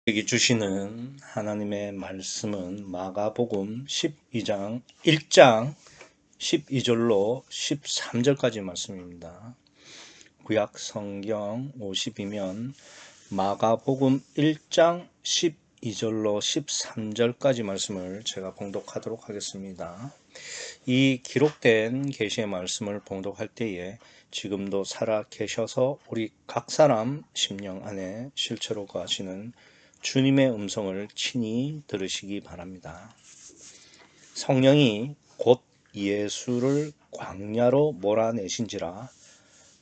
여기 주시는 하나님의 말씀은 마가복음 12장 1장 12절로 13절까지 말씀입니다. 구약 성경 50이면 마가복음 1장 12절로 13절까지 말씀을 제가 봉독하도록 하겠습니다. 이 기록된 계시의 말씀을 봉독할 때에 지금도 살아 계셔서 우리 각 사람 심령 안에 실체로 거하시는 주님의 음성을 친히 들으시기 바랍니다. 성령이 곧 예수를 광야로 몰아내신지라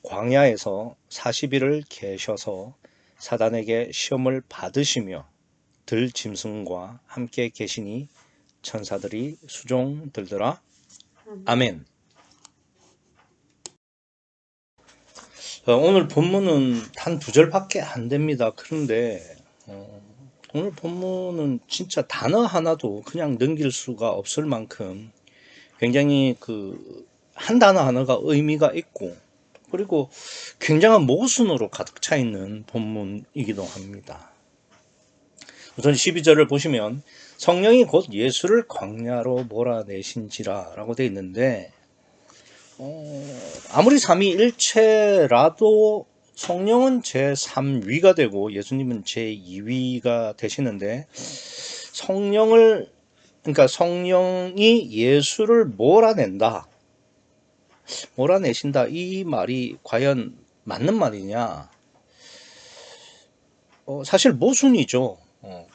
광야에서 40일을 계셔서 사단에게 시험을 받으시며 들짐승과 함께 계시니 천사들이 수종 들더라. 아멘. 오늘 본문은 단 2절밖에 안 됩니다. 그런데 오늘 본문은 진짜 단어 하나도 그냥 넘길 수가 없을 만큼 굉장히 한 단어 하나가 의미가 있고 그리고 굉장한 모순으로 가득 차 있는 본문이기도 합니다. 우선 12절을 보시면 성령이 곧 예수를 광야로 몰아내신지라 라고 되어 있는데 아무리 삼위일체라도 성령은 제3위가 되고 예수님은 제2위가 되시는데 성령이 예수를 몰아내신다 이 말이 과연 맞는 말이냐? 사실 모순이죠.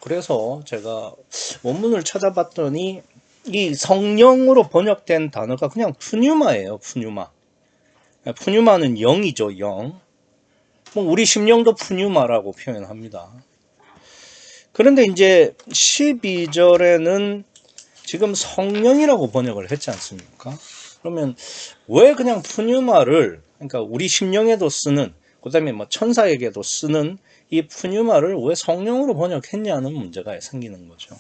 그래서 제가 원문을 찾아봤더니 이 성령으로 번역된 단어가 그냥 푸뉴마예요. 푸뉴마는 영이죠. 영. 우리 심령도 푸뉴마라고 표현합니다. 그런데 이제 12절에는 지금 성령이라고 번역을 했지 않습니까? 그러면 왜 그냥 푸뉴마를, 그러니까 우리 심령에도 쓰는, 그 다음에 천사에게도 쓰는 이 푸뉴마를 왜 성령으로 번역했냐는 문제가 생기는 거죠.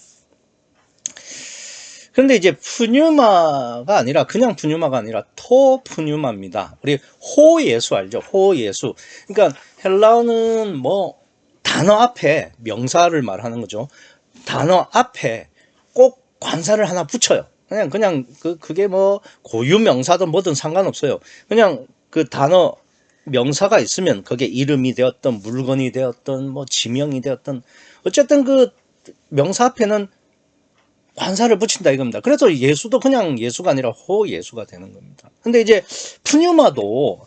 그런데 이제 푸뉴마가 아니라 그냥 푸뉴마가 아니라 토푸뉴마입니다. 우리 호예수 알죠? 호예수. 그러니까 헬라어는 단어 앞에 명사를 말하는 거죠. 단어 앞에 꼭 관사를 하나 붙여요. 그냥 그게 고유 명사든 뭐든 상관없어요. 그냥 그 단어 명사가 있으면 그게 이름이 되었던 물건이 되었던 지명이 되었던 어쨌든 그 명사 앞에는 관사를 붙인다 이겁니다. 그래서 예수도 그냥 예수가 아니라 호예수가 되는 겁니다. 근데 이제 푸뉴마도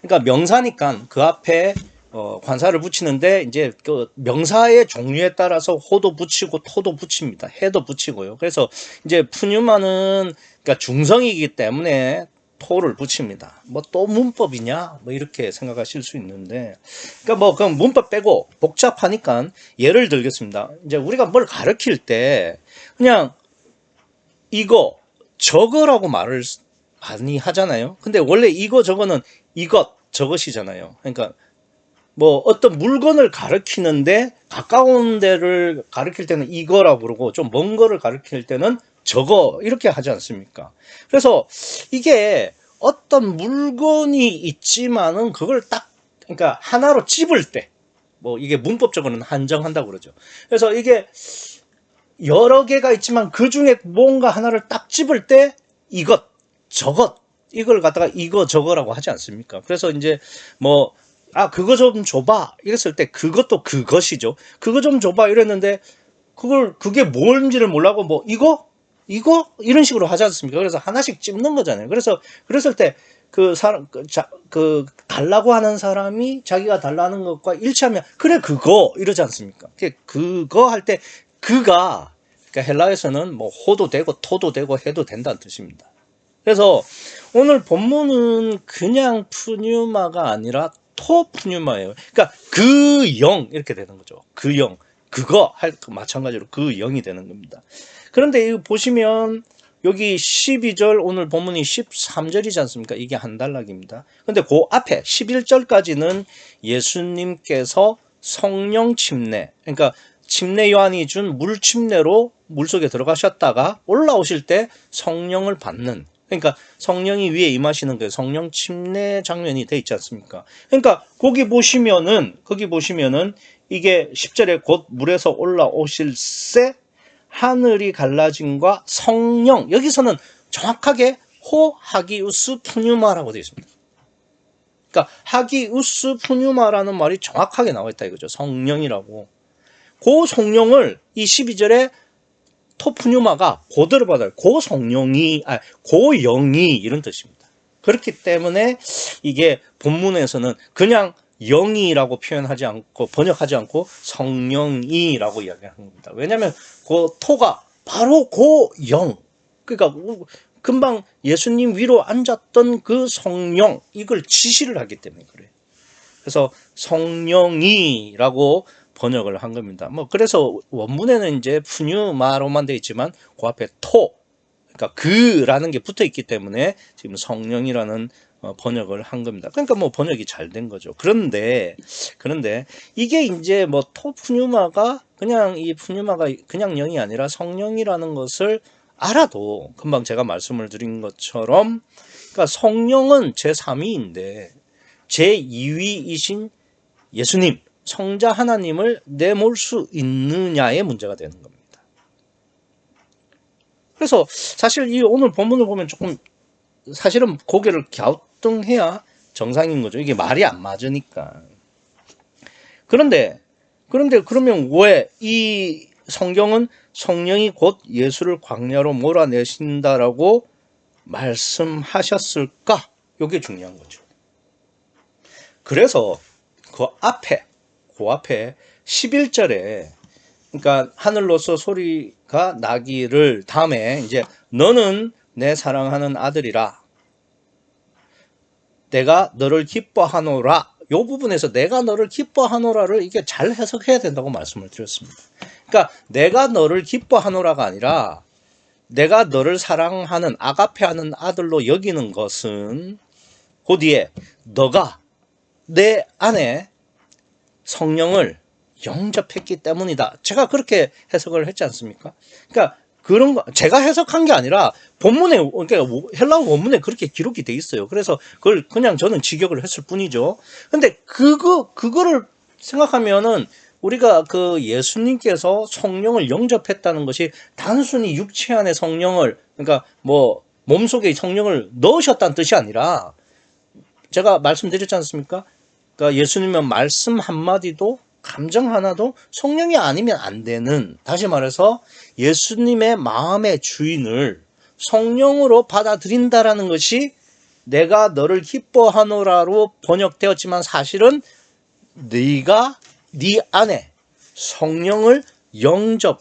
그러니까 명사니까 그 앞에 관사를 붙이는데 이제 그 명사의 종류에 따라서 호도 붙이고 토도 붙입니다. 해도 붙이고요. 그래서 이제 푸뉴마는 그러니까 중성이기 때문에 토를 붙입니다. 또 문법이냐? 이렇게 생각하실 수 있는데, 그러니까 그럼 문법 빼고 복잡하니까 예를 들겠습니다. 이제 우리가 뭘 가르칠 때 그냥 이거 저거라고 말을 많이 하잖아요. 근데 원래 이거 저거는 이것 저것이잖아요. 그러니까 어떤 물건을 가리키는데 가까운 데를 가리킬 때는 이거라 부르고 좀 먼 거를 가리킬 때는 저거 이렇게 하지 않습니까? 그래서 이게 어떤 물건이 있지만은 그걸 그러니까 하나로 찝을 때 이게 문법적으로는 한정한다고 그러죠. 그래서 이게 여러 개가 있지만 그 중에 뭔가 하나를 딱 찝을 때 이것 저것 이걸 갖다가 이거 저거라고 하지 않습니까? 그래서 이제 그거 좀 줘봐 이랬을 때 그것도 그것이죠. 그거 좀 줘봐 이랬는데 그게 뭔지를 몰라고 이거 이런 식으로 하지 않습니까? 그래서 하나씩 찝는 거잖아요. 그래서 그랬을 때 달라고 하는 사람이 자기가 달라는 것과 일치하면 그래 그거 이러지 않습니까? 그거 할 때 그러니까 헬라에서는 호도 되고 토도 되고 해도 된다는 뜻입니다. 그래서 오늘 본문은 그냥 푸뉴마가 아니라 토푸뉴마예요. 그러니까 그 영 이렇게 되는 거죠. 그 영, 그거 마찬가지로 그 영이 되는 겁니다. 그런데 이거 보시면 여기 12절 오늘 본문이 13절이지 않습니까? 이게 한 단락입니다. 근데 그 앞에 11절까지는 예수님께서 성령 침례, 그러니까 침례 요한이 준 물 침례로 물속에 들어가셨다가 올라오실 때 성령을 받는, 그러니까 성령이 위에 임하시는 그 성령 침례 장면이 돼 있지 않습니까? 그러니까 거기 보시면은 이게 10절에 곧 물에서 올라오실새 하늘이 갈라짐과 성령, 여기서는 정확하게 호하기우스 푸뉴마라고 되어 있습니다. 그러니까 하기우스 푸뉴마라는 말이 정확하게 나와 있다 이거죠. 성령이라고. 그 성령을 이 12절에 토푸뉴마가 고대로 받아요. 고 성령이, 고 영이 이런 뜻입니다. 그렇기 때문에 이게 본문에서는 그냥 영이라고 표현하지 않고 번역하지 않고 성령이라고 이야기하는 겁니다. 왜냐하면 그 토가 바로 그 영, 그러니까 금방 예수님 위로 앉았던 그 성령, 이걸 지시를 하기 때문에 그래요. 그래서 성령이라고 번역을 한 겁니다. 뭐 그래서 원문에는 이제 푸뉴마로만 되어 있지만 그 앞에 토, 그러니까 그라는 게 붙어 있기 때문에 지금 성령이라는 번역을 한 겁니다. 그러니까 뭐 번역이 잘 된 거죠. 그런데 이게 이제 뭐 토 푸뉴마가 그냥 이 푸뉴마가 그냥 영이 아니라 성령이라는 것을 알아도 금방 제가 말씀을 드린 것처럼 그러니까 성령은 제3위인데 제2위이신 예수님, 성자 하나님을 내몰 수 있느냐의 문제가 되는 겁니다. 그래서 사실 이 오늘 본문을 보면 조금 사실은 고개를 갸우뚱해야 정상인 거죠. 이게 말이 안 맞으니까. 그런데 그러면 왜 이 성경은 성령이 곧 예수를 광야로 몰아내신다라고 말씀하셨을까? 이게 중요한 거죠. 그래서 그 앞에 11절에 그러니까 하늘로서 소리가 나기를 다음에 이제 너는 내 사랑하는 아들이라 내가 너를 기뻐하노라, 요 부분에서 내가 너를 기뻐하노라를 이게 잘 해석해야 된다고 말씀을 드렸습니다. 그러니까 내가 너를 기뻐하노라가 아니라 내가 너를 사랑하는 아가페하는 아들로 여기는 것은 그 뒤에 너가 내 안에 성령을 영접했기 때문이다. 제가 그렇게 해석을 했지 않습니까? 그러니까 그런 거 제가 해석한 게 아니라 본문에, 그러니까 헬라어 원문에 그렇게 기록이 돼 있어요. 그래서 그걸 그냥 저는 직역을 했을 뿐이죠. 근데 그거를 생각하면은 우리가 그 예수님께서 성령을 영접했다는 것이 단순히 육체 안에 성령을, 그러니까 뭐 몸속에 성령을 넣으셨다는 뜻이 아니라 제가 말씀드렸지 않습니까? 그러니까 예수님은 말씀 한마디도 감정 하나도 성령이 아니면 안 되는, 다시 말해서 예수님의 마음의 주인을 성령으로 받아들인다라는 것이 내가 너를 기뻐하노라로 번역되었지만 사실은 네가 네 안에 성령을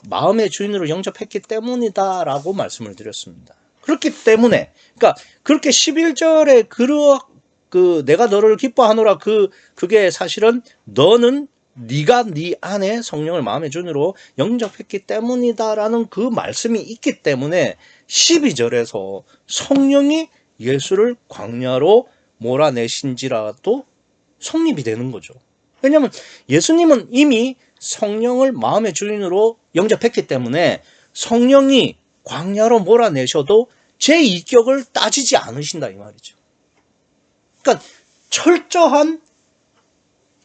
마음의 주인으로 영접했기 때문이다라고 말씀을 드렸습니다. 그렇기 때문에 그러니까 그렇게 11절에 내가 너를 기뻐하노라 그게 사실은 너는 네가 네 안에 성령을 마음의 주인으로 영접했기 때문이다라는 그 말씀이 있기 때문에 12절에서 성령이 예수를 광야로 몰아내신지라도 성립이 되는 거죠. 왜냐하면 예수님은 이미 성령을 마음의 주인으로 영접했기 때문에 성령이 광야로 몰아내셔도 제 이격을 따지지 않으신다 이 말이죠. 그러니까 철저한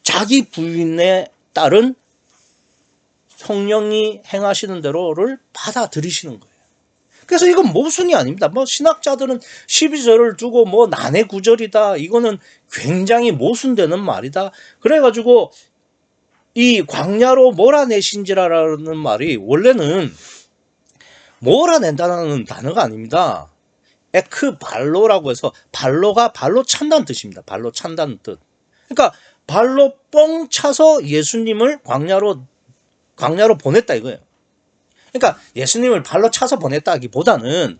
자기 부인에 따른 성령이 행하시는 대로를 받아들이시는 거예요. 그래서 이건 모순이 아닙니다. 뭐 신학자들은 12절을 두고 뭐 난해 구절이다, 이거는 굉장히 모순되는 말이다, 그래가지고 이 광야로 몰아내신지라라는 말이 원래는 몰아낸다는 단어가 아닙니다. 에크발로라고 해서 발로가 발로 찬다는 뜻입니다. 발로 찬다는 뜻. 그러니까 발로 뻥 차서 예수님을 광야로 보냈다 이거예요. 그러니까 예수님을 발로 차서 보냈다기보다는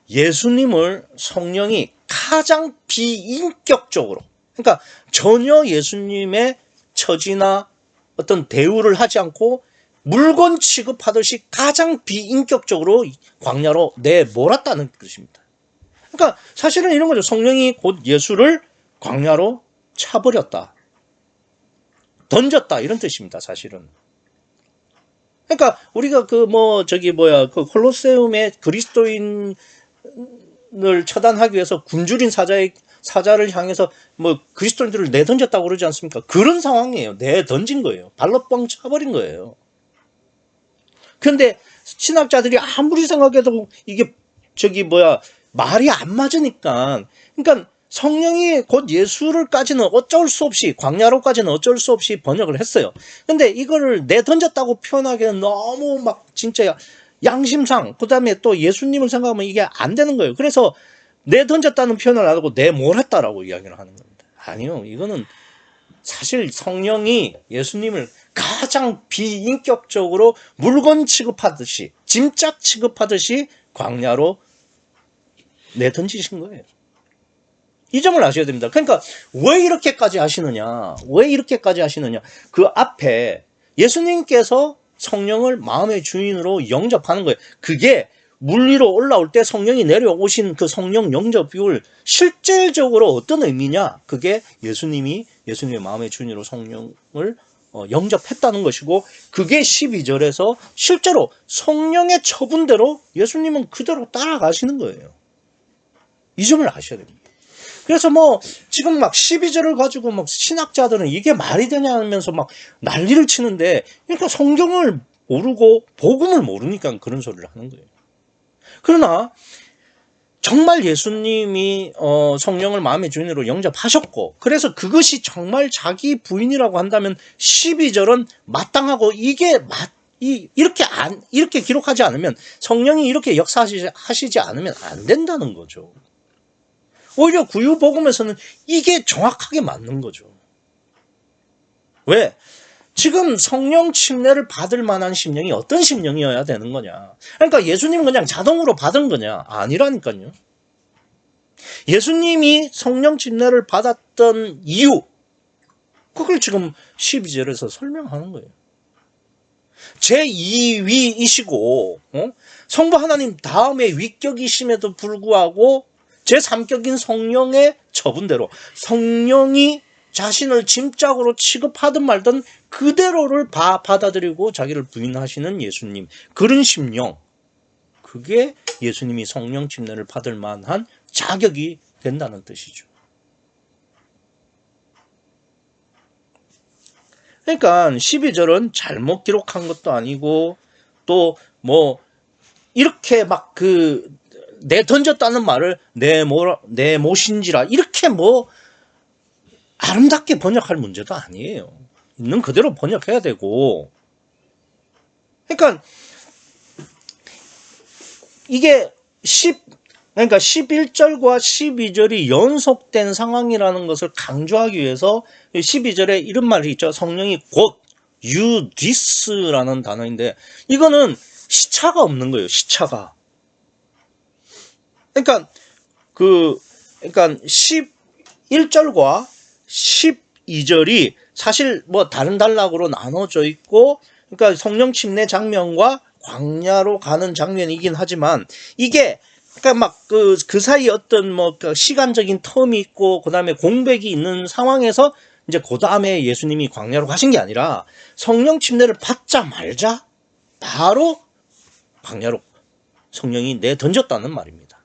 예수님을 성령이 가장 비인격적으로, 그러니까 전혀 예수님의 처지나 어떤 대우를 하지 않고 물건 취급하듯이 가장 비인격적으로 광야로 내몰았다는 뜻입니다. 그러니까 사실은 이런 거죠. 성령이 곧 예수를 광야로 차버렸다, 던졌다, 이런 뜻입니다. 사실은. 그러니까 우리가 그 콜로세움의 그리스도인을 처단하기 위해서 굶주린 사자를 향해서 뭐 그리스도인들을 내던졌다고 그러지 않습니까? 그런 상황이에요. 내던진 거예요. 발로 뻥 차버린 거예요. 그런데 신학자들이 아무리 생각해도 이게 말이 안 맞으니까, 그러니까 성령이 곧 예수를까지는 어쩔 수 없이, 광야로까지는 어쩔 수 없이 번역을 했어요. 근데 이거를 내던졌다고 표현하기는 너무 막 진짜 양심상, 그 다음에 또 예수님을 생각하면 이게 안 되는 거예요. 그래서 내던졌다는 표현을 안 하고 내몰았다라고 이야기를 하는 겁니다. 아니요, 이거는 사실 성령이 예수님을 가장 비인격적으로 물건 취급하듯이, 짐짝 취급하듯이 광야로 내던지신 거예요. 이 점을 아셔야 됩니다. 그러니까 왜 이렇게까지 하시느냐? 왜 이렇게까지 하시느냐? 그 앞에 예수님께서 성령을 마음의 주인으로 영접하는 거예요. 그게 물 위로 올라올 때 성령이 내려오신 그 성령 영접 비율, 실질적으로 어떤 의미냐? 그게 예수님의 마음의 주인으로 성령을 영접했다는 것이고, 그게 12절에서 실제로 성령의 처분대로 예수님은 그대로 따라가시는 거예요. 이 점을 아셔야 됩니다. 그래서 지금 막 12절을 가지고 막 신학자들은 이게 말이 되냐 하면서 막 난리를 치는데, 그러니까 성경을 모르고 복음을 모르니까 그런 소리를 하는 거예요. 그러나 정말 예수님이 성령을 마음의 주인으로 영접하셨고, 그래서 그것이 정말 자기 부인이라고 한다면 12절은 마땅하고, 이게 이렇게 기록하지 않으면, 성령이 이렇게 역사하시지 않으면 안 된다는 거죠. 오히려 구유복음에서는 이게 정확하게 맞는 거죠. 왜? 지금 성령 침례를 받을 만한 심령이 어떤 심령이어야 되는 거냐? 그러니까 예수님은 그냥 자동으로 받은 거냐? 아니라니까요. 예수님이 성령 침례를 받았던 이유, 그걸 지금 12절에서 설명하는 거예요. 제2위이시고 성부 하나님 다음에 위격이심에도 불구하고 제3격인 성령의 처분대로 성령이 자신을 짐짝으로 취급하든 말든 그대로를 받아들이고 자기를 부인하시는 예수님, 그런 심령, 그게 예수님이 성령 침례를 받을 만한 자격이 된다는 뜻이죠. 그러니까 12절은 잘못 기록한 것도 아니고, 또 이렇게 내던졌다는 말을 내 못인지라 이렇게 아름답게 번역할 문제도 아니에요. 있는 그대로 번역해야 되고. 그러니까 이게 11절과 12절이 연속된 상황이라는 것을 강조하기 위해서 12절에 이런 말이 있죠. 성령이 곧 유디스라는 단어인데, 이거는 시차가 없는 거예요. 시차가. 그러니까 11절과 12절이 사실 다른 단락으로 나눠져 있고, 그러니까 성령 침례 장면과 광야로 가는 장면이긴 하지만, 이게 그러니까 그 사이 어떤 시간적인 텀이 있고, 그 다음에 공백이 있는 상황에서 이제 그 다음에 예수님이 광야로 가신 게 아니라, 성령 침례를 받자마자 바로 광야로 성령이 내던졌다는 말입니다.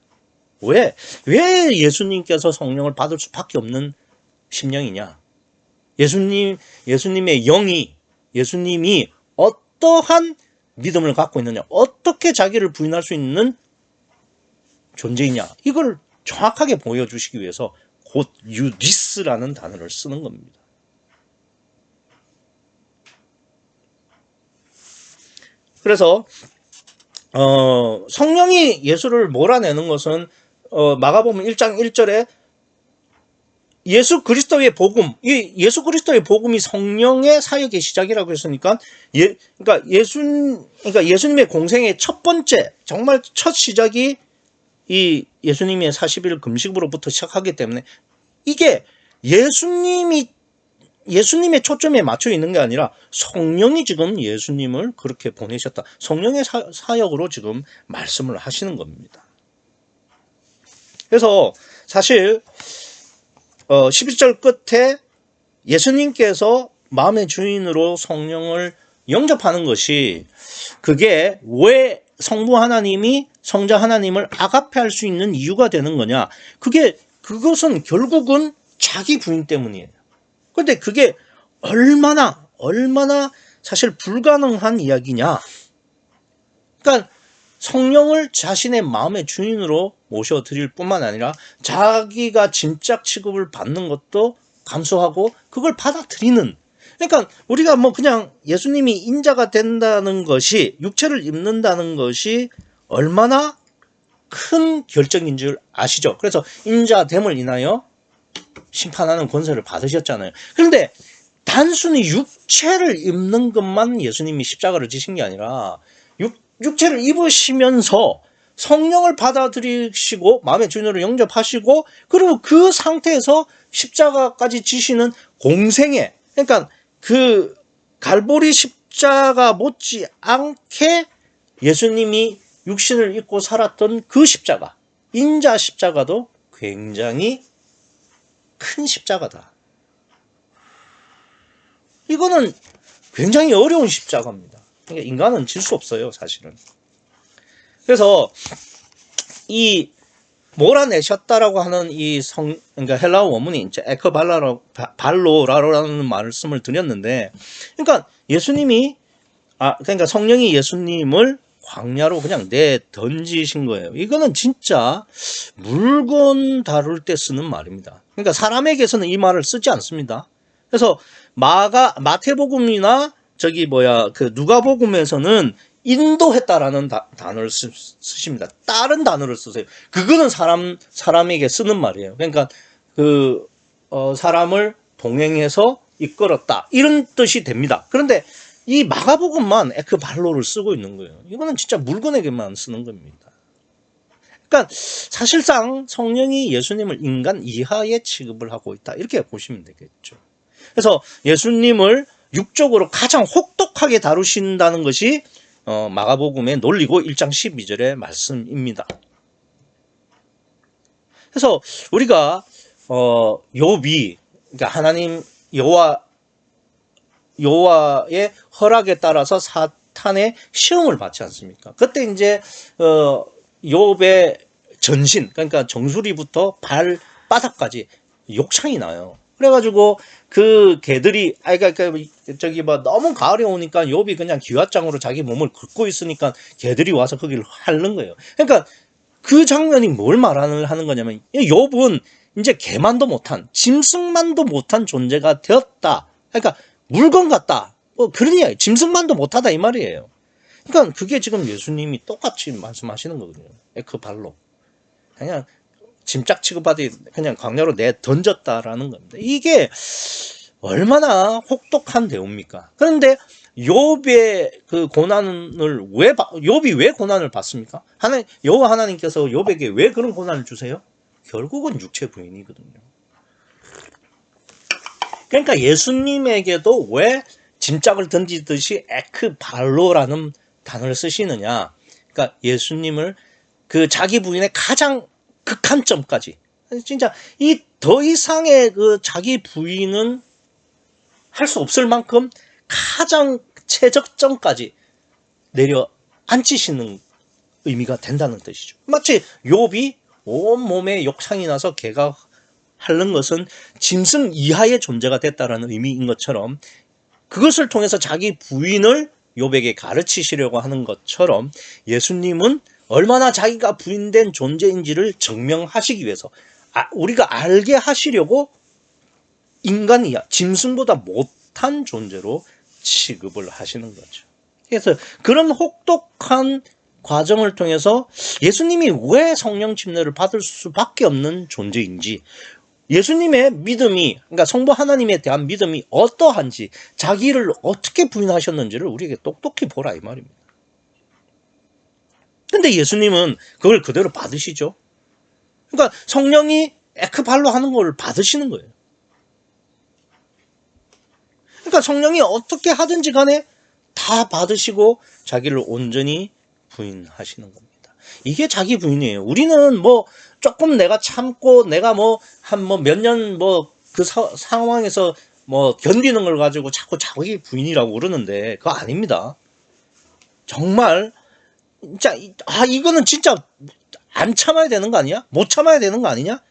왜 예수님께서 성령을 받을 수밖에 없는 심령이냐? 예수님의 영이, 예수님이 어떠한 믿음을 갖고 있느냐, 어떻게 자기를 부인할 수 있는 존재이냐, 이걸 정확하게 보여주시기 위해서 곧 유디스라는 단어를 쓰는 겁니다. 그래서 성령이 예수를 몰아내는 것은 마가복음 1장 1절에 예수 그리스도의 복음, 예수 그리스도의 복음이 성령의 사역의 시작이라고 했으니까, 그러니까 예수님의 공생의 첫 번째, 정말 첫 시작이 이 예수님의 40일 금식으로부터 시작하기 때문에, 이게 예수님의 초점에 맞춰 있는 게 아니라 성령이 지금 예수님을 그렇게 보내셨다. 성령의 사역으로 지금 말씀을 하시는 겁니다. 그래서 사실 11절 끝에 예수님께서 마음의 주인으로 성령을 영접하는 것이, 그게 왜 성부 하나님이 성자 하나님을 아가페할 수 있는 이유가 되는 거냐, 그게 그것은 결국은 자기 부인 때문이에요. 근데 그게 얼마나 사실 불가능한 이야기냐. 그러니까 성령을 자신의 마음의 주인으로 모셔드릴 뿐만 아니라 자기가 짐짝 취급을 받는 것도 감수하고 그걸 받아들이는. 그러니까 우리가 뭐 그냥 예수님이 인자가 된다는 것이, 육체를 입는다는 것이 얼마나 큰 결정인 줄 아시죠? 그래서 인자됨을 인하여 심판하는 권세를 받으셨잖아요. 그런데 단순히 육체를 입는 것만 예수님이 십자가를 지신 게 아니라 육체를 입으시면서 성령을 받아들이시고 마음의 주인으로 영접하시고, 그리고 그 상태에서 십자가까지 지시는 공생애, 그러니까 그 갈보리 십자가 못지 않게 예수님이 육신을 입고 살았던 그 십자가, 인자 십자가도 굉장히 큰 십자가다. 이거는 굉장히 어려운 십자가입니다. 그러니까 인간은 질 수 없어요, 사실은. 그래서 이 몰아내셨다라고 하는 그러니까 헬라어 원문이 이제 에크발로라는 말씀을 드렸는데, 그러니까 예수님이 그러니까 성령이 예수님을 광야로 그냥 던지신 거예요. 이거는 진짜 물건 다룰 때 쓰는 말입니다. 그러니까 사람에게서는 이 말을 쓰지 않습니다. 그래서 마태복음이나 그 누가복음에서는 인도했다라는 단어를 쓰십니다. 다른 단어를 쓰세요. 그거는 사람에게 쓰는 말이에요. 그러니까 사람을 동행해서 이끌었다, 이런 뜻이 됩니다. 그런데 이 마가복음만 에크발로를 쓰고 있는 거예요. 이거는 진짜 물건에게만 쓰는 겁니다. 그러니까 사실상 성령이 예수님을 인간 이하에 취급을 하고 있다, 이렇게 보시면 되겠죠. 그래서 예수님을 육적으로 가장 혹독하게 다루신다는 것이 마가복음의 논리고 1장 12절의 말씀입니다. 그래서 우리가 욥이, 그러니까 하나님 여호와의 허락에 따라서 사탄의 시험을 받지 않습니까? 그때 이제 욥의 전신, 그러니까 정수리부터 발바닥까지 욕창이 나요. 그래가지고 그 개들이 너무 가을이 오니까 욥이 그냥 기왓장으로 자기 몸을 긁고 있으니까 개들이 와서 거기를 핥는 거예요. 그러니까 그 장면이 뭘 하는 거냐면, 욥은 이제 개만도 못한, 짐승만도 못한 존재가 되었다. 그러니까 물건 같다, 그런 이야기. 짐승만도 못하다, 이 말이에요. 그러니까 그게 지금 예수님이 똑같이 말씀하시는 거거든요. 에크발로, 그냥 짐짝 취급하듯이 그냥 광야로 던졌다라는 겁니다. 이게 얼마나 혹독한 대우입니까? 그런데 욥의 그 고난을 욥이 왜 고난을 받습니까? 여호와 하나님께서 욥에게 왜 그런 고난을 주세요? 결국은 육체 부인이거든요. 그러니까 예수님에게도 왜 짐짝을 던지듯이 에크발로라는 단어를 쓰시느냐? 그러니까 예수님을 그 자기 부인의 가장 극한점까지, 진짜 더 이상의 그 자기 부인은 할 수 없을 만큼 가장 최적점까지 내려 앉히시는 의미가 된다는 뜻이죠. 마치 욥이 온몸에 욕창이 나서 개가 핥는 것은 짐승 이하의 존재가 됐다라는 의미인 것처럼, 그것을 통해서 자기 부인을 욥에게 가르치시려고 하는 것처럼 예수님은 얼마나 자기가 부인된 존재인지를 증명하시기 위해서 우리가 알게 하시려고 인간 이하, 짐승보다 못한 존재로 취급을 하시는 거죠. 그래서 그런 혹독한 과정을 통해서 예수님이 왜 성령 침례를 받을 수밖에 없는 존재인지, 예수님의 믿음이, 그러니까 성부 하나님에 대한 믿음이 어떠한지, 자기를 어떻게 부인하셨는지를 우리에게 똑똑히 보라, 이 말입니다. 근데 예수님은 그걸 그대로 받으시죠. 그러니까 성령이 에크발로 하는 걸 받으시는 거예요. 그러니까 성령이 어떻게 하든지 간에 다 받으시고 자기를 온전히 부인하시는 겁니다. 이게 자기 부인이에요. 우리는 뭐 조금 내가 참고 내가 몇 년 그 상황에서 견디는 걸 가지고 자꾸 자기 부인이라고 그러는데 그거 아닙니다. 정말 진짜 이거는 진짜 안 참아야 되는 거 아니야? 못 참아야 되는 거 아니냐?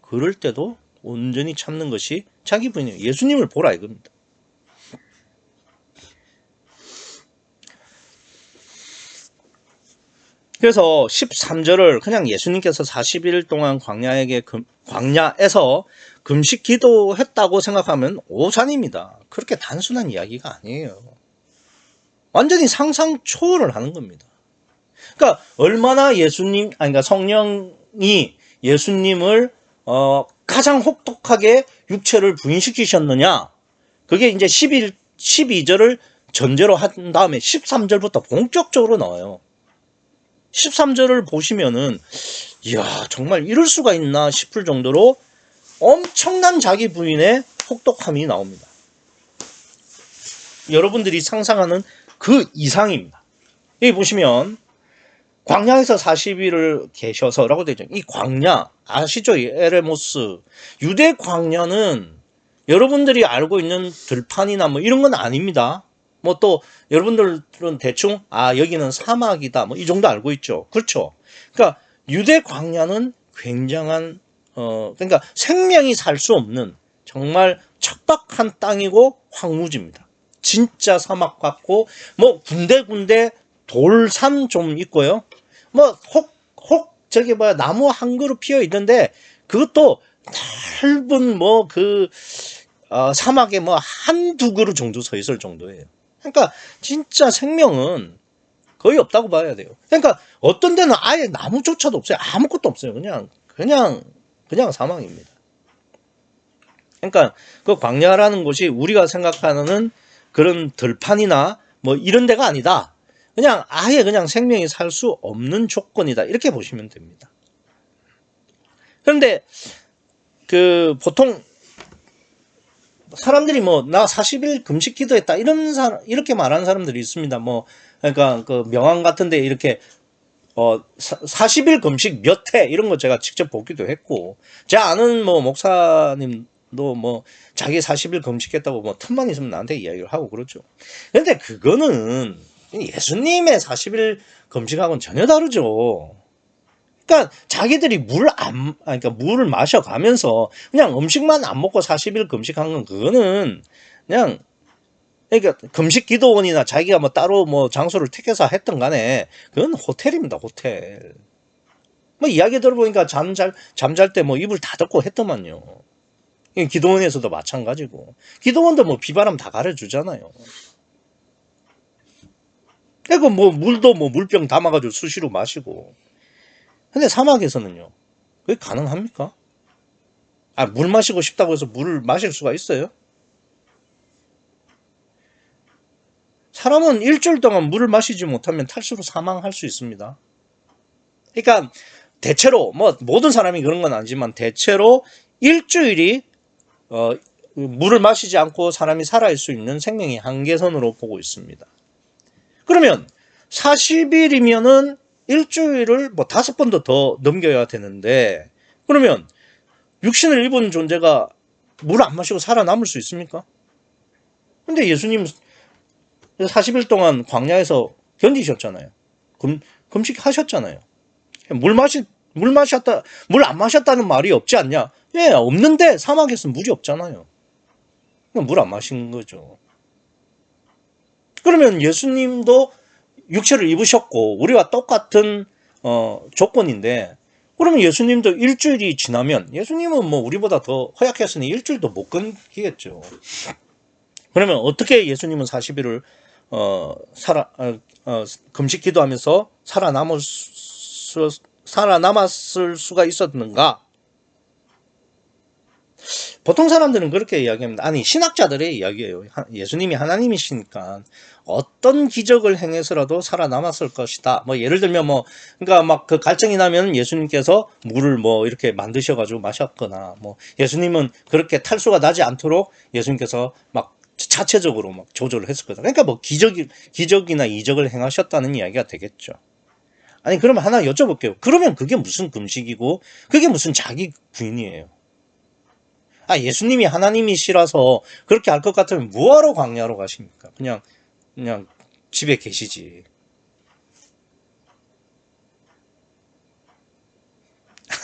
그럴 때도 온전히 참는 것이 자기 부인이에요. 예수님을 보라 이겁니다. 그래서 13절을 그냥 예수님께서 40일 동안 광야에서 금식 기도했다고 생각하면 오산입니다. 그렇게 단순한 이야기가 아니에요. 완전히 상상 초월을 하는 겁니다. 그러니까 얼마나 그러니까 성령이 예수님을 가장 혹독하게 육체를 부인시키셨느냐. 그게 이제 12절을 전제로 한 다음에 13절부터 본격적으로 나와요. 13절을 보시면은 이야 정말 이럴 수가 있나 싶을 정도로 엄청난 자기 부인의 혹독함이 나옵니다. 여러분들이 상상하는 그 이상입니다. 여기 보시면 광야에서 40일을 계셔서 라고 되어 있죠. 이 광야 아시죠? 에레모스. 유대 광야는 여러분들이 알고 있는 들판이나 뭐 이런 건 아닙니다. 뭐 또 여러분들은 대충 여기는 사막이다 뭐 이 정도 알고 있죠. 그렇죠. 그러니까 유대 광야는 굉장한 그러니까 생명이 살 수 없는 정말 척박한 땅이고 황무지입니다. 진짜 사막 같고 뭐 군데군데 돌산 좀 있고요. 뭐 저기 나무 한 그루 피어 있는데 그것도 넓은 사막에 뭐 한두 그루 정도 서 있을 정도예요. 그러니까 진짜 생명은 거의 없다고 봐야 돼요. 그러니까 어떤 데는 아예 나무조차도 없어요. 아무것도 없어요. 그냥 사막입니다. 그러니까 그 광야라는 곳이 우리가 생각하는 그런 들판이나 뭐 이런 데가 아니다. 아예 생명이 살 수 없는 조건이다. 이렇게 보시면 됩니다. 그런데 보통 사람들이 나 40일 금식 기도했다 이렇게 말하는 사람들이 있습니다. 그러니까 그 명함 같은데 이렇게 40일 금식 몇 회 이런 거 제가 직접 보기도 했고 제 아는 목사님도 자기 40일 금식했다고 틈만 있으면 나한테 이야기를 하고 그렇죠. 근데 그거는 예수님의 40일 금식하고는 전혀 다르죠. 그러니까 자기들이 물을 마셔가면서 그냥 음식만 안 먹고 40일 금식한 건 그거는 그러니까 금식 기도원이나 자기가 따로 장소를 택해서 했던 간에 그건 호텔입니다. 호텔. 이야기 들어보니까 잠잘 때 이불 다 덮고 했더만요. 기도원에서도 마찬가지고 기도원도 비바람 다 가려주잖아요. 그리고 물도 물병 담아가지고 수시로 마시고. 근데 사막에서는요, 그게 가능합니까? 물 마시고 싶다고 해서 물을 마실 수가 있어요? 사람은 일주일 동안 물을 마시지 못하면 탈수로 사망할 수 있습니다. 그러니까 대체로 모든 사람이 그런 건 아니지만 대체로 일주일이 물을 마시지 않고 사람이 살아있을 수 있는 생명의 한계선으로 보고 있습니다. 그러면 40일이면은 일주일을 5번도 더 넘겨야 되는데 그러면 육신을 입은 존재가 물 안 마시고 살아남을 수 있습니까? 근데 예수님 40일 동안 광야에서 견디셨잖아요. 금식하셨잖아요. 물 안 마셨다는 말이 없지 않냐? 예, 없는데 사막에서 물이 없잖아요. 물 안 마신 거죠. 그러면 예수님도 육체를 입으셨고 우리와 똑같은 조건인데 그러면 예수님도 일주일이 지나면 예수님은 우리보다 더 허약했으니 일주일도 못 견디겠죠. 그러면 어떻게 예수님은 40일을 금식 기도하면서 살아남았을 수가 있었는가? 보통 사람들은 그렇게 이야기합니다. 아니 신학자들의 이야기예요. 예수님이 하나님이시니까 어떤 기적을 행해서라도 살아남았을 것이다. 예를 들면 그러니까 그 갈증이 나면 예수님께서 물을 이렇게 만드셔가지고 마셨거나 예수님은 그렇게 탈수가 나지 않도록 예수님께서 자체적으로 조절을 했을 거다. 그러니까 기적이나 이적을 행하셨다는 이야기가 되겠죠. 아니 그러면 하나 여쭤볼게요. 그러면 그게 무슨 금식이고 그게 무슨 자기 부인이에요? 예수님이 하나님이시라서 그렇게 할 것 같으면 뭐하러 광야로 가십니까? 그냥 집에 계시지.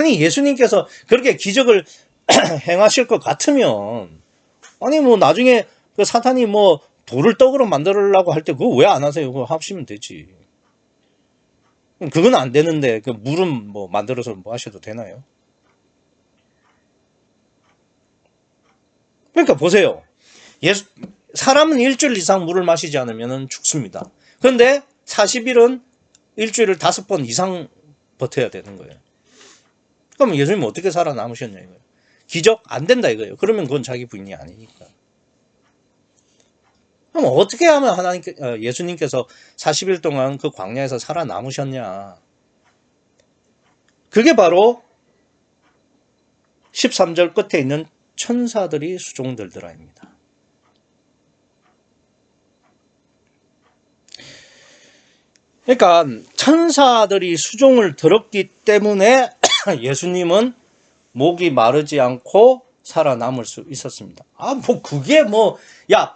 아니 예수님께서 그렇게 기적을 행하실 것 같으면 아니 뭐 나중에 그 사탄이 뭐 돌을 떡으로 만들려고 할 때 그거 왜 안 하세요? 그거 하시면 되지. 그건 안 되는데 그 물은 뭐 만들어서 뭐 하셔도 되나요? 그러니까 보세요. 사람은 일주일 이상 물을 마시지 않으면 죽습니다. 그런데 40일은 일주일을 5번 이상 버텨야 되는 거예요. 그럼 예수님 어떻게 살아남으셨냐 이거예요. 기적 안 된다 이거예요. 그러면 그건 자기 부인이 아니니까. 그럼 어떻게 하면 예수님께서 40일 동안 그 광야에서 살아남으셨냐. 그게 바로 13절 끝에 있는 천사들이 수종들더라입니다. 그러니까 천사들이 수종을 들었기 때문에 예수님은 목이 마르지 않고 살아남을 수 있었습니다.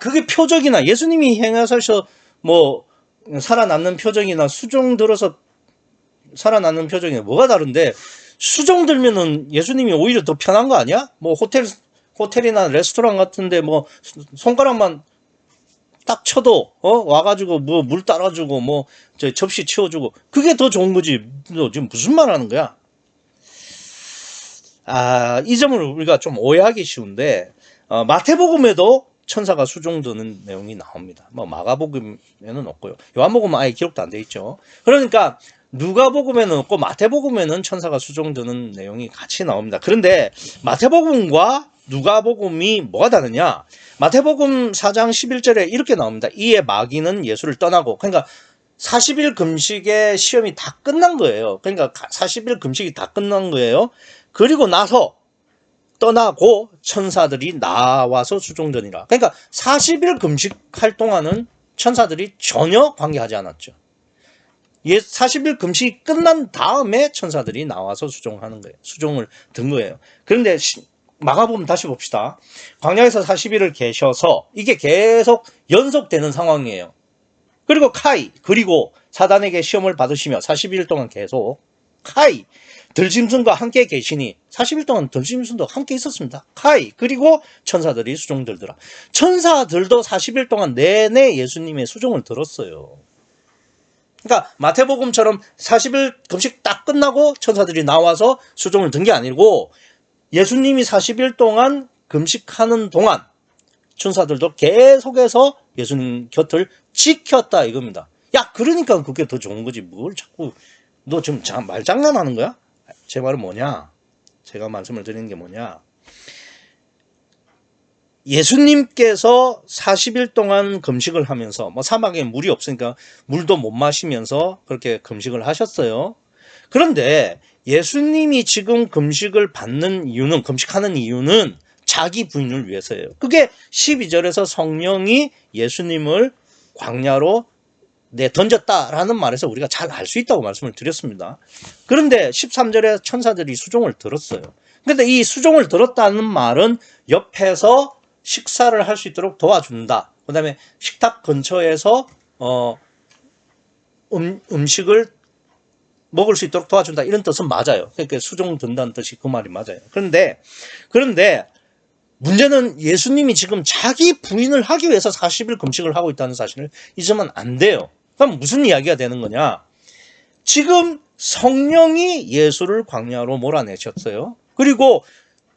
그게 표적이나 예수님이 행하셔서 뭐 살아남는 표적이나 수종 들어서 살아남는 표적이 뭐가 다른데 수종 들면은 예수님이 오히려 더 편한 거 아니야? 뭐 호텔이나 레스토랑 같은데 뭐 손가락만 딱 쳐도 와가지고 뭐 물 따라주고 뭐 저 접시 치워주고 그게 더 좋은 거지. 너 지금 무슨 말 하는 거야? 이 점을 우리가 좀 오해하기 쉬운데 마태복음에도 천사가 수종드는 내용이 나옵니다. 뭐 마가복음에는 없고요. 요한복음은 아예 기록도 안 돼 있죠. 그러니까 누가복음에는 없고 마태복음에는 천사가 수종드는 내용이 같이 나옵니다. 그런데 마태복음과 누가복음이 뭐가 다르냐? 마태복음 4장 11절에 이렇게 나옵니다. 이에 마귀는 예수를 떠나고, 그러니까 40일 금식의 시험이 다 끝난 거예요. 그러니까 40일 금식이 다 끝난 거예요. 그리고 나서 떠나고 천사들이 나와서 수종드니라. 그러니까 40일 금식할 동안은 천사들이 전혀 관계하지 않았죠. 40일 금식이 끝난 다음에 천사들이 나와서 수종하는 거예요. 수종을 든 거예요. 그런데 마가복음 다시 봅시다. 광야에서 40일을 계셔서 이게 계속 연속되는 상황이에요. 그리고 사단에게 시험을 받으시며 40일 동안 계속 들짐승과 함께 계시니 40일 동안 들짐승도 함께 있었습니다. 그리고 천사들이 수종들더라. 천사들도 40일 동안 내내 예수님의 수종을 들었어요. 그러니까 마태복음처럼 40일 금식 딱 끝나고 천사들이 나와서 수종을 든 게 아니고 예수님이 40일 동안 금식하는 동안 천사들도 계속해서 예수님 곁을 지켰다 이겁니다. 그러니까 그게 더 좋은 거지. 뭘 자꾸 너 지금 말장난하는 거야? 제 말은 뭐냐? 제가 말씀을 드리는 게 뭐냐? 예수님께서 40일 동안 금식을 하면서 사막에 물이 없으니까 물도 못 마시면서 그렇게 금식을 하셨어요. 그런데 예수님이 지금 금식하는 이유는 자기 부인을 위해서예요. 그게 12절에서 성령이 예수님을 광야로 던졌다라는 말에서 우리가 잘 알 수 있다고 말씀을 드렸습니다. 그런데 13절에 천사들이 수종을 들었어요. 그런데 이 수종을 들었다는 말은 옆에서 식사를 할 수 있도록 도와준다. 그 다음에 식탁 근처에서 음식을 먹을 수 있도록 도와준다. 이런 뜻은 맞아요. 그러니까 수종 든다는 뜻이 그 말이 맞아요. 그런데 문제는 예수님이 지금 자기 부인을 하기 위해서 40일 금식을 하고 있다는 사실을 잊으면 안 돼요. 그럼 무슨 이야기가 되는 거냐? 지금 성령이 예수를 광야로 몰아내셨어요. 그리고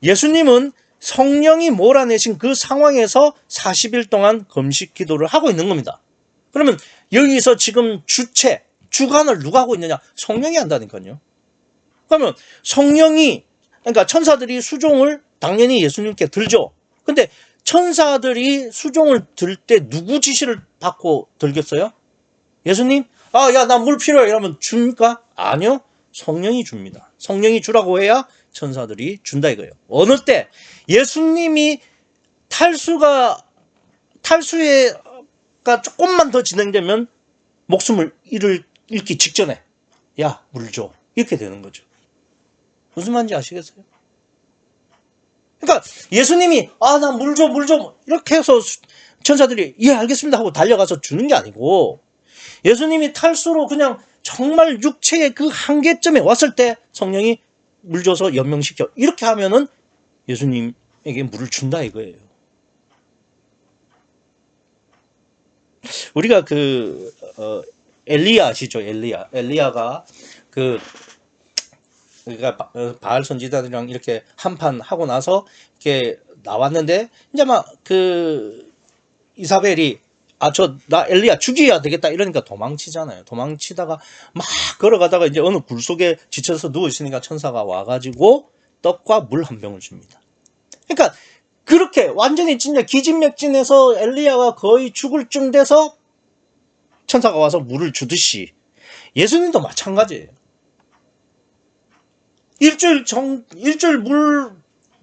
예수님은 성령이 몰아내신 그 상황에서 40일 동안 금식 기도를 하고 있는 겁니다. 그러면 여기서 지금 주관을 누가 하고 있느냐? 성령이 한다니까요. 그러면 그러니까 천사들이 수종을 당연히 예수님께 들죠. 근데 천사들이 수종을 들 때 누구 지시를 받고 들겠어요? 예수님? 나 물 필요해. 이러면 줍니까? 아니요. 성령이 줍니다. 성령이 주라고 해야 천사들이 준다 이거예요. 어느 때 예수님이 탈수가 조금만 더 진행되면 목숨을 잃기 직전에 물 줘. 이렇게 되는 거죠. 무슨 말인지 아시겠어요? 그러니까 예수님이 나 물 줘 이렇게 해서 천사들이 알겠습니다 하고 달려가서 주는 게 아니고 예수님이 탈수로 그냥 정말 육체의 그 한계점에 왔을 때 성령이 물 줘서 연명시켜. 이렇게 하면은 예수님에게 물을 준다 이거예요. 우리가 엘리야 아시죠? 엘리야가 그러니까 바알 선지자들이랑 이렇게 한판 하고 나서 이렇게 나왔는데 이제 막 이사벨이 나 엘리야 죽여야 되겠다 이러니까 도망치잖아요. 도망치다가 막 걸어가다가 이제 어느 굴 속에 지쳐서 누워 있으니까 천사가 와가지고 떡과 물 한 병을 줍니다. 그러니까 그렇게 완전히 진짜 기진맥진해서 엘리야가 거의 죽을 쯤 돼서 천사가 와서 물을 주듯이 예수님도 마찬가지예요. 일주일 물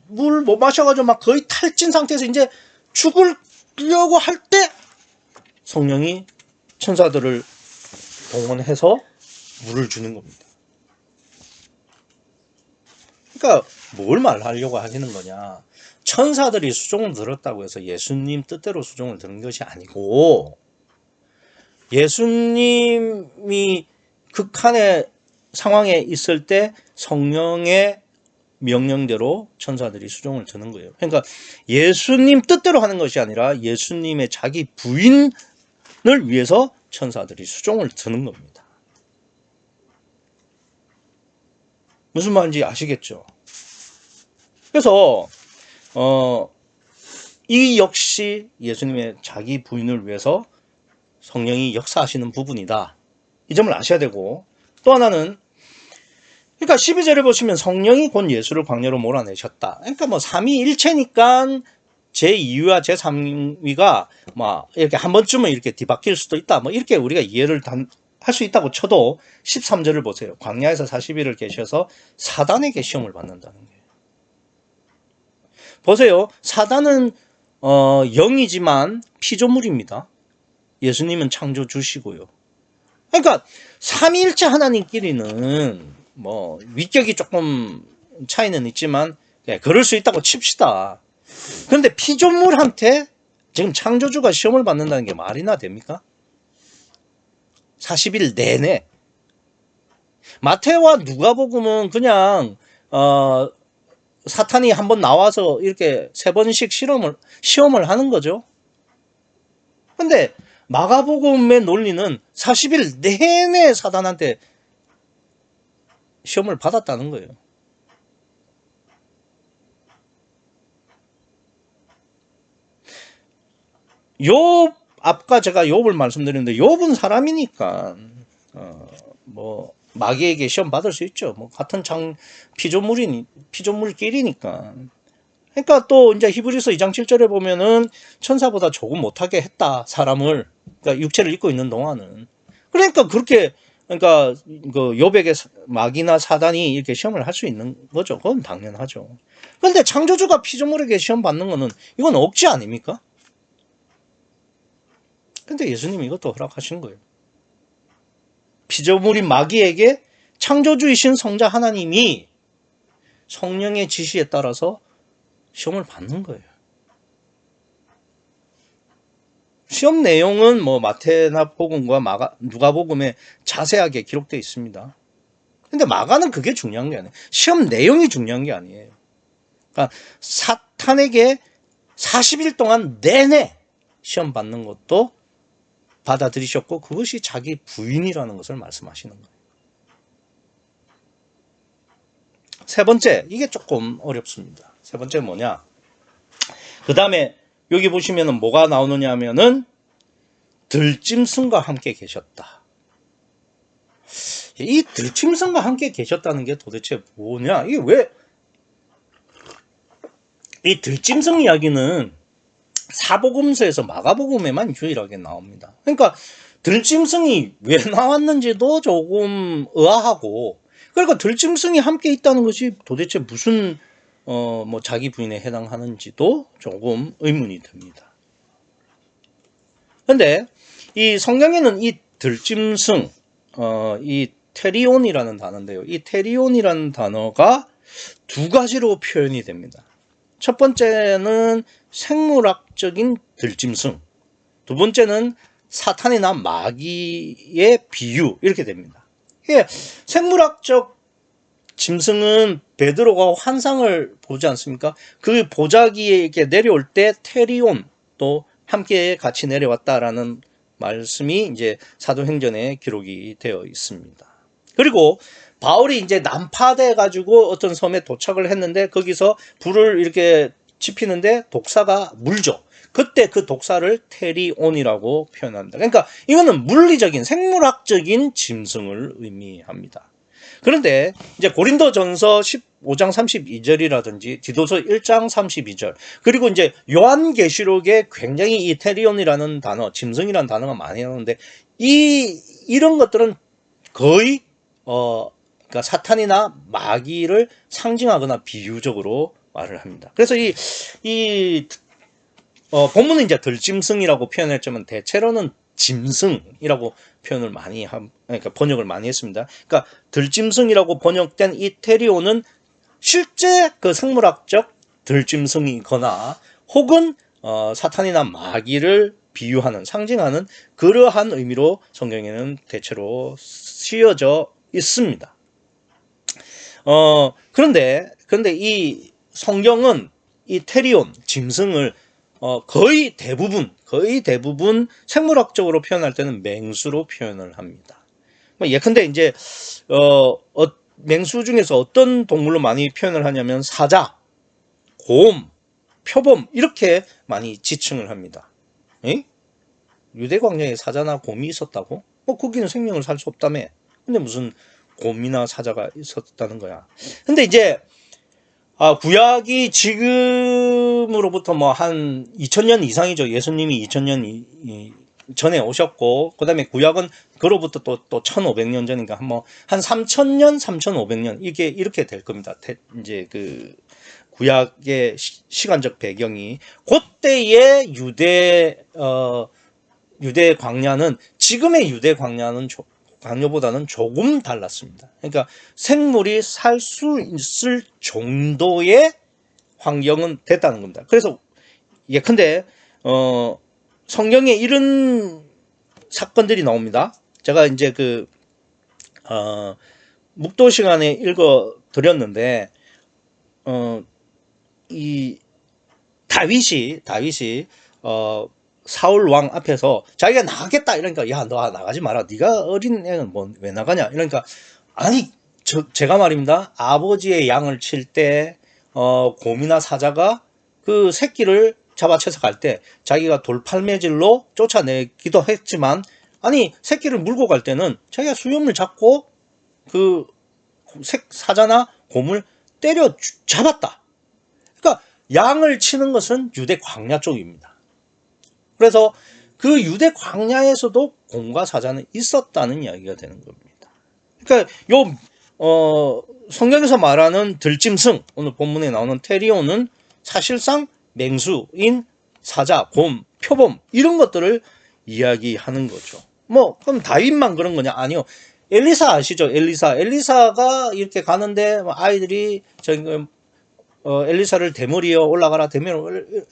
못 마셔가지고 막 거의 탈진 상태에서 이제 죽으려고 할 때 성령이 천사들을 동원해서 물을 주는 겁니다. 그러니까 뭘 말하려고 하시는 거냐? 천사들이 수종을 들었다고 해서 예수님 뜻대로 수종을 들은 것이 아니고 예수님이 극한의 상황에 있을 때 성령의 명령대로 천사들이 수종을 드는 거예요. 그러니까 예수님 뜻대로 하는 것이 아니라 예수님의 자기 부인을 위해서 천사들이 수종을 드는 겁니다. 무슨 말인지 아시겠죠? 그래서 이 역시 예수님의 자기 부인을 위해서 성령이 역사하시는 부분이다. 이 점을 아셔야 되고, 또 하나는 그러니까 12절을 보시면 성령이 곧 예수를 광야로 몰아내셨다. 그러니까 뭐 삼위일체니까 제2위와 제3위가 막 이렇게 한 번쯤은 이렇게 뒤바뀔 수도 있다. 뭐 이렇게 우리가 이해를 할 수 있다고 쳐도 13절을 보세요. 광야에서 40일을 계셔서 사단에게 시험을 받는다는 거예요. 보세요. 사단은 영이지만 피조물입니다. 예수님은 창조주시고요. 그러니까 삼위일체 하나님끼리는 뭐 위격이 조금 차이는 있지만 그럴 수 있다고 칩시다. 그런데 피조물한테 지금 창조주가 시험을 받는다는 게 말이나 됩니까? 40일 내내. 마태와 누가복음은 그냥 사탄이 한번 나와서 이렇게 3번씩 시험을 하는 거죠. 근데 마가복음의 논리는 40일 내내 사단한테 시험을 받았다는 거예요. 아까 제가 욥을 말씀드렸는데 욥은 사람이니까 뭐 마귀에게 시험 받을 수 있죠. 뭐 같은 피조물끼리니까. 그러니까 또 이제 히브리서 2장 7절에 보면은 천사보다 조금 못하게 했다 사람을. 그러니까 육체를 입고 있는 동안은. 그러니까 그렇게 그러니까 욥에게 마귀나 사단이 이렇게 시험을 할 수 있는 거죠. 그건 당연하죠. 그런데 창조주가 피조물에게 시험 받는 거는 이건 억지 아닙니까? 근데 예수님이 이것도 허락하신 거예요. 피조물인 마귀에게 창조주이신 성자 하나님이 성령의 지시에 따라서 시험을 받는 거예요. 시험 내용은 뭐 마태나 복음과 누가복음에 자세하게 기록되어 있습니다. 근데 마가는 그게 중요한 게 아니에요. 시험 내용이 중요한 게 아니에요. 그러니까 사탄에게 40일 동안 내내 시험 받는 것도 받아들이셨고 그것이 자기 부인이라는 것을 말씀하시는 거예요. 세 번째, 이게 조금 어렵습니다. 세 번째 뭐냐? 그 다음에 여기 보시면은 뭐가 나오느냐 하면은 들짐승과 함께 계셨다. 이 들짐승과 함께 계셨다는 게 도대체 뭐냐? 이게 왜? 이 들짐승 이야기는 사복음서에서 마가복음에만 유일하게 나옵니다. 그러니까 들짐승이 왜 나왔는지도 조금 의아하고, 그러니까 들짐승이 함께 있다는 것이 도대체 무슨 뭐 자기 부인에 해당하는지도 조금 의문이 듭니다. 그런데 이 성경에는 이 들짐승, 이 테리온이라는 단어인데요. 이 테리온이라는 단어가 두 가지로 표현이 됩니다. 첫 번째는 생물학적인 들짐승, 두 번째는 사탄이나 마귀의 비유, 이렇게 됩니다. 생물학적 짐승은 베드로가 환상을 보지 않습니까? 그 보자기에 이렇게 내려올 때 테리온 또 함께 같이 내려왔다라는 말씀이 이제 사도행전에 기록이 되어 있습니다. 그리고 바울이 이제 난파돼 가지고 어떤 섬에 도착을 했는데 거기서 불을 이렇게 지피는데 독사가 물죠. 그때 그 독사를 테리온이라고 표현합니다. 그러니까 이거는 물리적인 생물학적인 짐승을 의미합니다. 그런데 이제 고린도전서 15장 32절이라든지 디도서 1장 32절 그리고 이제 요한계시록에 굉장히 이 테리온이라는 단어, 짐승이라는 단어가 많이 나오는데 이런 것들은 거의 그러니까 사탄이나 마귀를 상징하거나 비유적으로 말을 합니다. 그래서 본문은 이제 들짐승이라고 표현했지만 대체로는 짐승이라고 표현을 많이 그러니까 번역을 많이 했습니다. 그러니까 들짐승이라고 번역된 이 테리온은 실제 그 생물학적 들짐승이거나 혹은 사탄이나 마귀를 비유하는 상징하는 그러한 의미로 성경에는 대체로 쓰여져 있습니다. 그런데 이 성경은 이 테리온 짐승을 거의 대부분 생물학적으로 표현할 때는 맹수로 표현을 합니다. 예컨대 이제 맹수 중에서 어떤 동물로 많이 표현을 하냐면 사자, 곰, 표범 이렇게 많이 지칭을 합니다. 유대 광야에 사자나 곰이 있었다고? 거기는 생명을 살 수 없다며. 근데 무슨 곰이나 사자가 있었다는 거야. 근데 이제 구약이 지금으로부터 뭐 한 2000년 이상이죠. 예수님이 2000년 전에 오셨고, 그 다음에 구약은 그로부터 또 1500년 전인가, 한 3000년, 3500년, 이렇게 될 겁니다. 이제 그 구약의 시간적 배경이. 그때의 유대 광야는, 지금의 유대 광야보다는 조금 달랐습니다. 그러니까 생물이 살 수 있을 정도의 환경은 됐다는 겁니다. 그래서 예컨대 성경에 이런 사건들이 나옵니다. 제가 이제 묵도 시간에 읽어 드렸는데 이 다윗이 사울 왕 앞에서 자기가 나가겠다 이러니까 야 너 나가지 마라 네가 어린 애는 뭐 왜 나가냐 이러니까 아니 제가 말입니다 아버지의 양을 칠 때 곰이나 사자가 그 새끼를 잡아채서 갈 때 자기가 돌팔매질로 쫓아내기도 했지만 아니 새끼를 물고 갈 때는 자기가 수염을 잡고 그 사자나 곰을 때려 잡았다. 그러니까 양을 치는 것은 유대 광야 쪽입니다. 그래서 그 유대 광야에서도 곰과 사자는 있었다는 이야기가 되는 겁니다. 그러니까 성경에서 말하는 들짐승, 오늘 본문에 나오는 테리온은 사실상 맹수인 사자, 곰, 표범 이런 것들을 이야기하는 거죠. 그럼 다윗만 그런 거냐? 아니요. 엘리사 아시죠? 엘리사가 이렇게 가는데 아이들이 엘리사를 대머리에 올라가라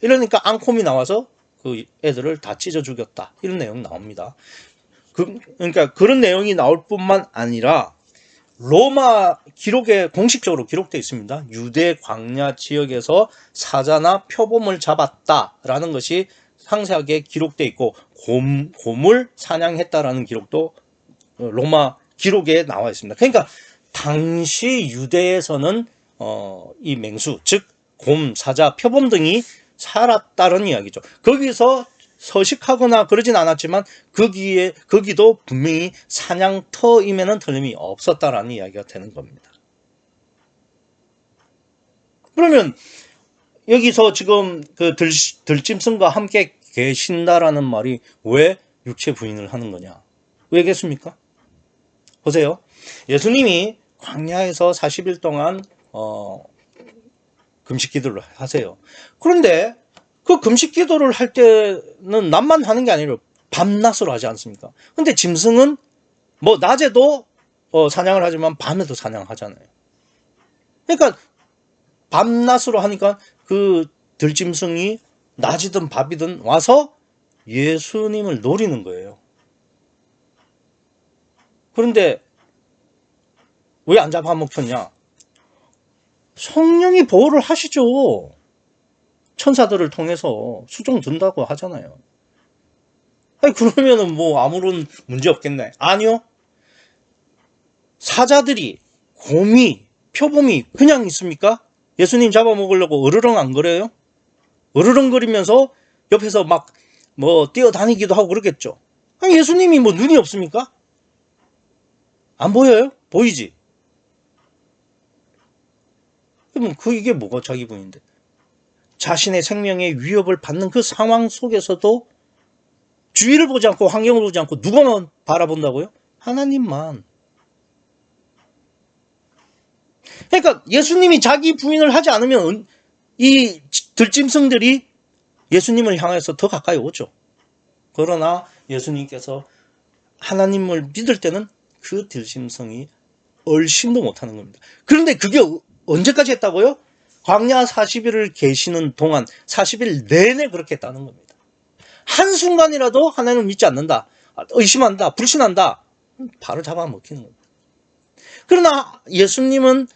이러니까 앙콤이 나와서 그 애들을 다 찢어 죽였다. 이런 내용 나옵니다. 그러니까 그런 내용이 나올 뿐만 아니라 로마 기록에 공식적으로 기록되어 있습니다. 유대 광야 지역에서 사자나 표범을 잡았다라는 것이 상세하게 기록되어 있고 곰을 사냥했다라는 기록도 로마 기록에 나와 있습니다. 그러니까 당시 유대에서는 이 맹수, 즉 곰, 사자, 표범 등이 살았다는 이야기죠. 거기서 서식하거나 그러진 않았지만 거기도 분명히 사냥터임에는 틀림이 없었다라는 이야기가 되는 겁니다. 그러면 여기서 지금 그 들짐승과 함께 계신다라는 말이 왜 육체 부인을 하는 거냐? 왜겠습니까? 보세요. 예수님이 광야에서 40일 동안 금식 기도를 하세요. 그런데 그 금식 기도를 할 때는 낮만 하는 게 아니라 밤낮으로 하지 않습니까? 근데 짐승은 낮에도 사냥을 하지만 밤에도 사냥하잖아요. 그러니까 밤낮으로 하니까 그 들짐승이 낮이든 밤이든 와서 예수님을 노리는 거예요. 그런데 왜 안 잡아먹혔냐? 성령이 보호를 하시죠. 천사들을 통해서 수종 든다고 하잖아요. 아니, 그러면은 뭐 아무런 문제 없겠네. 아니요. 사자들이, 곰이, 표범이 그냥 있습니까? 예수님 잡아먹으려고 으르렁 안 거려요? 으르렁거리면서 옆에서 막 뭐 뛰어다니기도 하고 그러겠죠. 아니, 예수님이 뭐 눈이 없습니까? 안 보여요? 보이지? 그럼 이게 뭐가 자기 부인인데? 자신의 생명의 위협을 받는 그 상황 속에서도 주위를 보지 않고 환경을 보지 않고 누가만 바라본다고요? 하나님만. 그러니까 예수님이 자기 부인을 하지 않으면 이 들짐승들이 예수님을 향해서 더 가까이 오죠. 그러나 예수님께서 하나님을 믿을 때는 그 들짐승이 얼씬도 못하는 겁니다. 그런데 그게 언제까지 했다고요? 광야 40일을 계시는 동안 40일 내내 그렇게 했다는 겁니다. 한순간이라도 하나님을 믿지 않는다, 의심한다, 불신한다, 바로 잡아먹히는 겁니다. 그러나 예수님은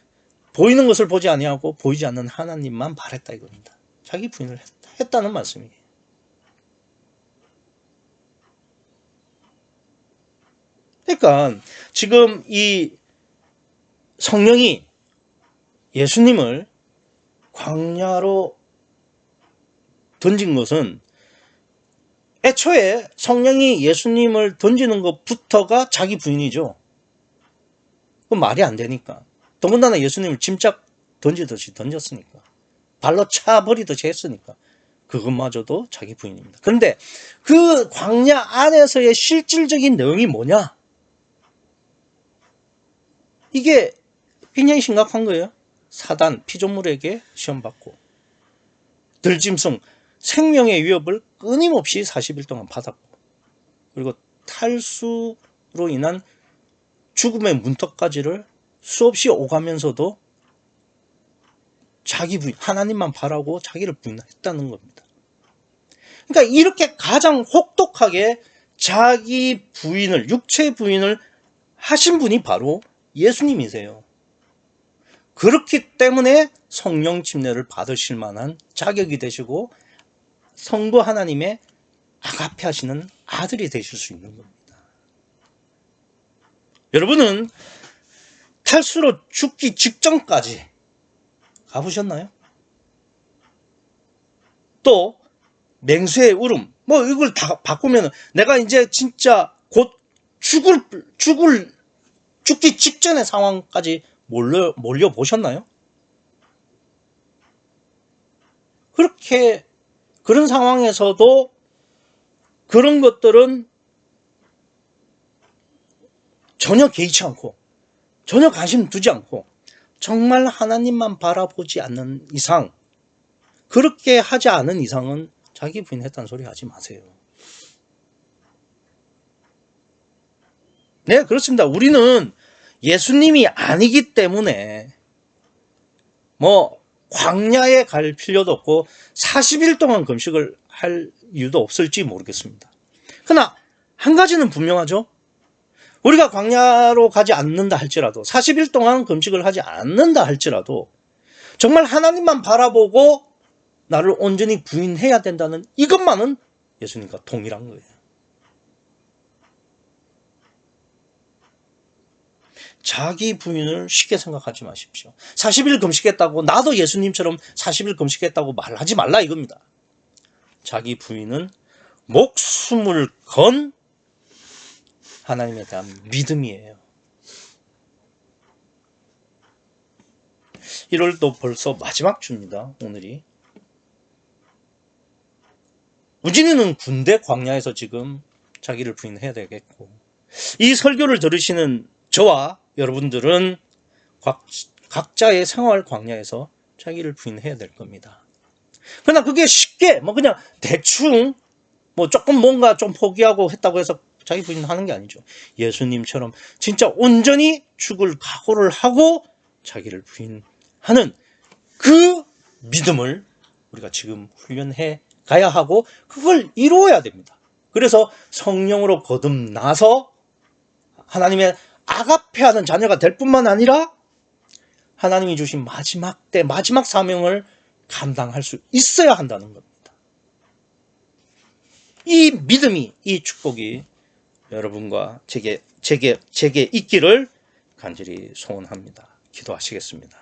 보이는 것을 보지 아니하고 보이지 않는 하나님만 바랬다 이겁니다. 자기 부인을 했다는 말씀이에요. 그러니까 지금 이 성령이 예수님을 광야로 던진 것은 애초에 성령이 예수님을 던지는 것부터가 자기 부인이죠. 그건 말이 안 되니까. 더군다나 예수님을 짐짝 던지듯이 던졌으니까. 발로 차버리듯이 했으니까. 그것마저도 자기 부인입니다. 그런데 그 광야 안에서의 실질적인 내용이 뭐냐? 이게 굉장히 심각한 거예요. 사단, 피조물에게 시험받고 들짐승, 생명의 위협을 끊임없이 40일 동안 받았고, 그리고 탈수로 인한 죽음의 문턱까지를 수없이 오가면서도 자기 부인, 하나님만 바라고 자기를 부인했다는 겁니다. 그러니까 이렇게 가장 혹독하게 자기 부인을, 육체 부인을 하신 분이 바로 예수님이세요. 그렇기 때문에 성령 침례를 받으실 만한 자격이 되시고 성부 하나님의 아가페 하시는 아들이 되실 수 있는 겁니다. 여러분은 탈수로 죽기 직전까지 가보셨나요? 또 맹수의 울음, 뭐 이걸 다 바꾸면 내가 이제 진짜 곧 죽기 직전의 상황까지 몰려보셨나요? 그런 상황에서도 그런 것들은 전혀 개의치 않고, 전혀 관심 두지 않고, 정말 하나님만 바라보지 않는 이상, 그렇게 하지 않은 이상은 자기 부인했다는 소리 하지 마세요. 네, 그렇습니다. 우리는 예수님이 아니기 때문에 뭐 광야에 갈 필요도 없고 40일 동안 금식을 할 이유도 없을지 모르겠습니다. 그러나 한 가지는 분명하죠. 우리가 광야로 가지 않는다 할지라도, 40일 동안 금식을 하지 않는다 할지라도 정말 하나님만 바라보고 나를 온전히 부인해야 된다는 이것만은 예수님과 동일한 거예요. 자기 부인을 쉽게 생각하지 마십시오. 40일 금식했다고, 나도 예수님처럼 40일 금식했다고 말하지 말라 이겁니다. 자기 부인은 목숨을 건 하나님에 대한 믿음이에요. 1월도 벌써 마지막 주입니다. 오늘이. 우진이는 군대 광야에서 지금 자기를 부인해야 되겠고, 이 설교를 들으시는 저와 여러분들은 각자의 생활 광야에서 자기를 부인해야 될 겁니다. 그러나 그게 쉽게 그냥 대충 조금 뭔가 좀 포기하고 했다고 해서 자기 부인하는 게 아니죠. 예수님처럼 진짜 온전히 죽을 각오를 하고 자기를 부인하는 그 믿음을 우리가 지금 훈련해 가야 하고, 그걸 이루어야 됩니다. 그래서 성령으로 거듭나서 하나님의 아가페하는 자녀가 될 뿐만 아니라 하나님이 주신 마지막 때 마지막 사명을 감당할 수 있어야 한다는 겁니다. 이 믿음이, 이 축복이 여러분과 제게 있기를 간절히 소원합니다. 기도하시겠습니다.